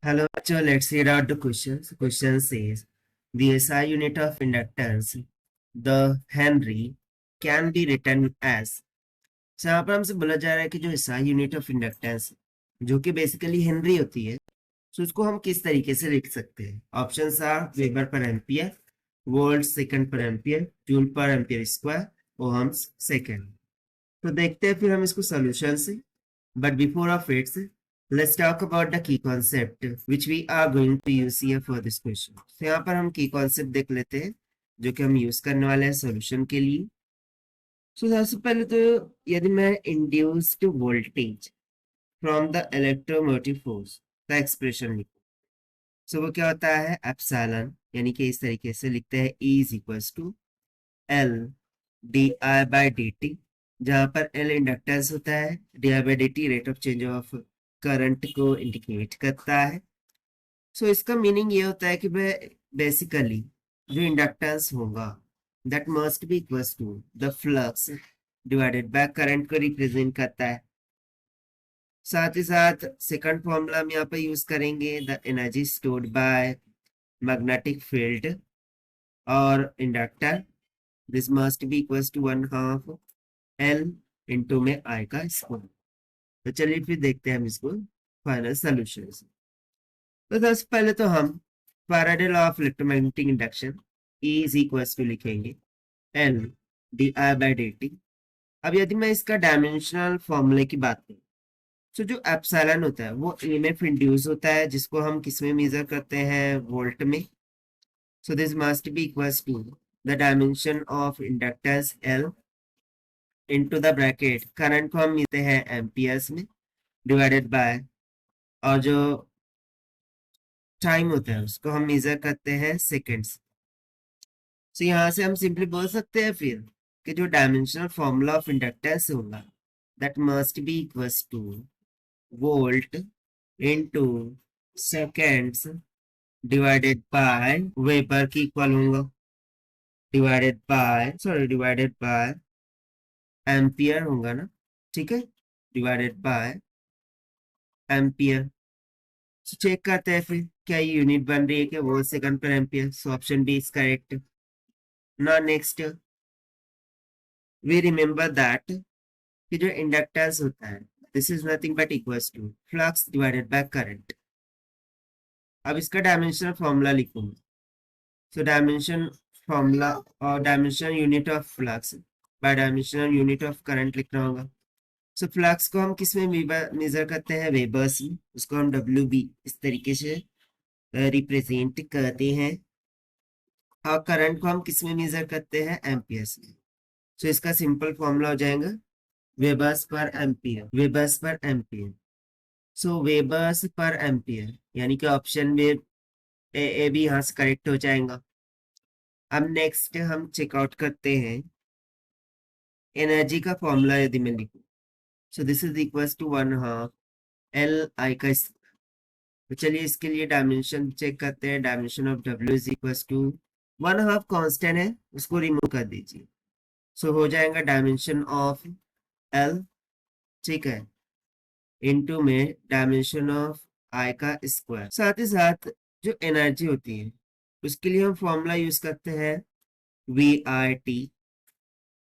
Hello, so let's read out the questions. Question says the SI unit of inductance, the Henry, can be written as. So यहाँ पर हमसे बोला जा रहा है कि जो SI यूनिट ऑफ इंडक्टेंस जो कि बेसिकली हेनरी होती है, तो उसको हम किस तरीके से लिख सकते हैं। Options are weber per ampere, volt second पर ampere, joule per ampere square, ohms second. तो देखते हैं फिर हम इसको सोल्यूशन से। But before of its, let's talk about the key concept which we are going to use here for this question. तो यहाँ पर हम की कॉन्सेप्ट देख लेते हैं जो कि हम यूज करने वाले हैं सॉल्यूशन के लिए। तो सबसे पहले तो यदि मैं induced voltage from the electromotive force का एक्सप्रेशन लिखूं, सो वो क्या होता है एप्सिलॉन, यानी कि इस तरीके से लिखते हैं E is equals to L D I by D T, जहां पर एल इंडक्टेंस होता है, D I by D T rate of change of current को इंडिकेट करता है। सो इसका मीनिंग ये होता है कि बेसिकली जो इंडक्टेंस होगा that must be equals to the flux divided by current को रिप्रेजेंट करता है। साथ ही साथ सेकंड फॉर्मूला हम यहाँ पे यूज करेंगे the energy stored by magnetic field और inductor, this must be equals to 1/2 L into में आई का स्क्वायर। तो चलिए फिर देखते हैं हम इसको फाइनल सोल्यूशन। तो सबसे पहले तो हम Faraday law of electromagnetic induction E is equals to लिखेंगे L D I by D T. अब यदि मैं इसका डायमेंशनल फॉर्मूले की बात करूं, तो जो एप्सिलॉन होता है वो ईएमएफ इंड्यूस होता है, जिसको हम किस में मेजर करते हैं, वोल्ट में। So this must be equals to the dimension of inductance L into the bracket current को हम मिलते हैं एम्पियर्स में, डिवाइडेड बाय, और जो टाइम होता है उसको हम मेजर करते हैं सेकेंड्स। तो यहाँ से हम सिंपली बोल सकते हैं फिर कि जो डायमेंशनल फॉर्मूला ऑफ इंडक्टेंस होगा that must be equals two volt into seconds divided by weber की इक्वल होगा, डिवाइडेड बाय एम्पियर होगा ना, ठीक है, डिवाइडेड बाय एम्पियर। चेक करते हैं फिर क्या ये यूनिट बन रही है क्या, वोल्ट सेकंड पर ampere. So option B is correct. Now next we remember that कि जो इंडक्टेंस होता है this is nothing but equals to flux divided by current. अब इसका डायमेंशनल फॉर्मूला लिखूंगा। सो डायमेंशन फॉर्मूला और dimensional unit of flux by dimensional unit of current लिखना होगा। सो फ्लक्स को हम किस में मेजर करते हैं, वेबर्स में, उसको हम डब्ल्यू बी इस तरीके से रिप्रेजेंट करते हैं, और करंट को हम किस में मेजर करते हैं, एम्पियर्स में। सो इसका सिंपल फॉर्मूला हो जाएगा वेबर्स पर एम्पियर, वेबर्स पर एम्पियर। सो वेबर्स पर एम्पियर, यानी कि ऑप्शन में ए भी यहाँ से करेक्ट हो जाएगा। अब नेक्स्ट हम चेकआउट करते हैं एनर्जी का फॉर्मूला। यदि मैं लिखूं, so this is equals to 1/2 L I का स्क्वायर। तो चलिए इसके लिए डायमेंशन चेक करते हैं। Dimension of W is equals to 1/2 constant है, उसको रिमूव कर दीजिए। सो हो जाएगा डायमेंशन ऑफ एल, ठीक है, इनटू में डायमेंशन ऑफ आई का स्क्वायर। साथ ही साथ जो एनर्जी होती है उसके लिए हम फॉर्मूला यूज करते हैं वी आई टी।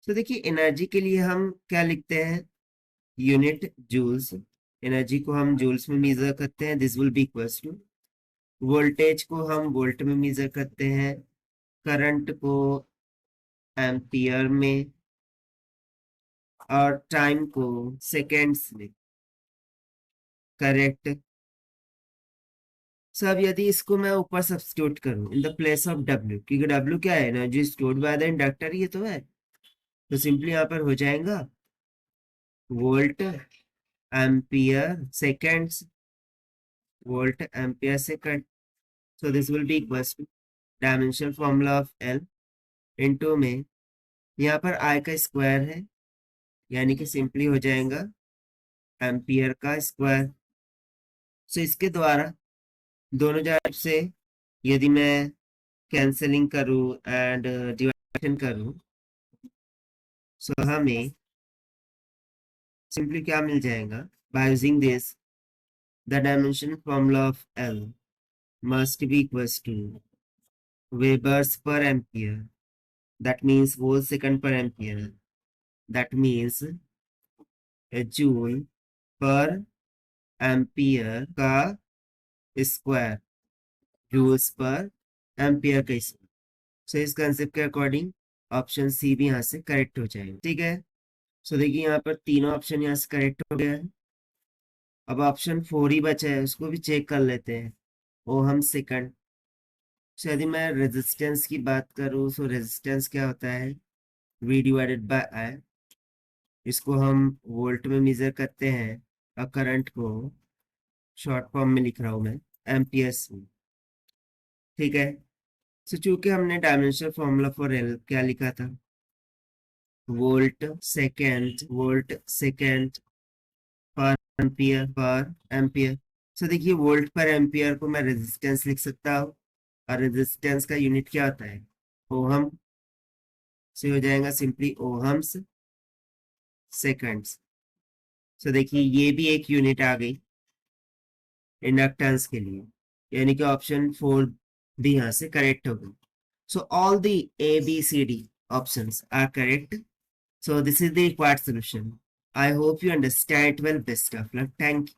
तो देखिए एनर्जी के लिए हम क्या लिखते हैं, यूनिट जूल्स। एनर्जी को हम जूल्स में मेजर करते हैं, this will be equals to voltage को हम वोल्ट में मेजर करते हैं, करंट को एम्पियर में, और टाइम को सेकेंड्स में, करेक्ट। सब यदि इसको मैं ऊपर सब्स्टिट्यूट करूं in the place of W, क्योंकि डब्ल्यू क्या है, energy stored by the inductor, ये तो है। तो सिंपली यहाँ पर हो जाएगा volt ampere seconds, volt ampere second. So this will be equals to dimension formula of L into में यहाँ पर आई का स्क्वायर है, यानी कि सिंपली हो जाएगा एम्पियर का स्क्वायर। सो इसके द्वारा दोनों जानब से यदि मैं कैंसलिंग करूं एंड डिवाइडेशन करूं, सो हमें सिंपली क्या मिल जाएगा by using this, the dimension formula of L must be equals to Webers per ampere, that means whole second per ampere, that means a joule per ampere का स्क्वायर, जूल्स पर एम्पियर का square. सो इस concept के according option C भी यहाँ से correct हो जाएगा, ठीक है। सो देखिए यहाँ पर तीनों ऑप्शन यहाँ से करेक्ट हो गया है। अब ऑप्शन 4 ही बचा है, उसको भी चेक कर लेते हैं। Ohm second. सो यदि मैं रेजिस्टेंस की बात करूँ, सो रेजिस्टेंस क्या होता है, V डिवाइडेड बाय I। इसको हम वोल्ट में मेजर करते हैं और करंट को शॉर्ट फॉर्म में लिख रहा हूँ मैं, एम्पियर्स में, ठीक है। सो चूंकि हमने डायमेंशनल फॉर्मूला फॉर एल क्या लिखा था, वोल्ट सेकेंड पर एम्पियर। सो देखिए वोल्ट पर एम्पियर को मैं रेजिस्टेंस लिख सकता हूँ, और रेजिस्टेंस का यूनिट क्या होता है, ओहम। से हो जाएगा सिंपली ओहम्स सेकंड्स। सो देखिए ये भी एक यूनिट आ गई इंडक्टेंस के लिए, यानी कि ऑप्शन 4 भी यहाँ से करेक्ट हो गई। So all the A B C D options are correct. So this is the required solution. I hope you understand it well. Best of luck. Thank you.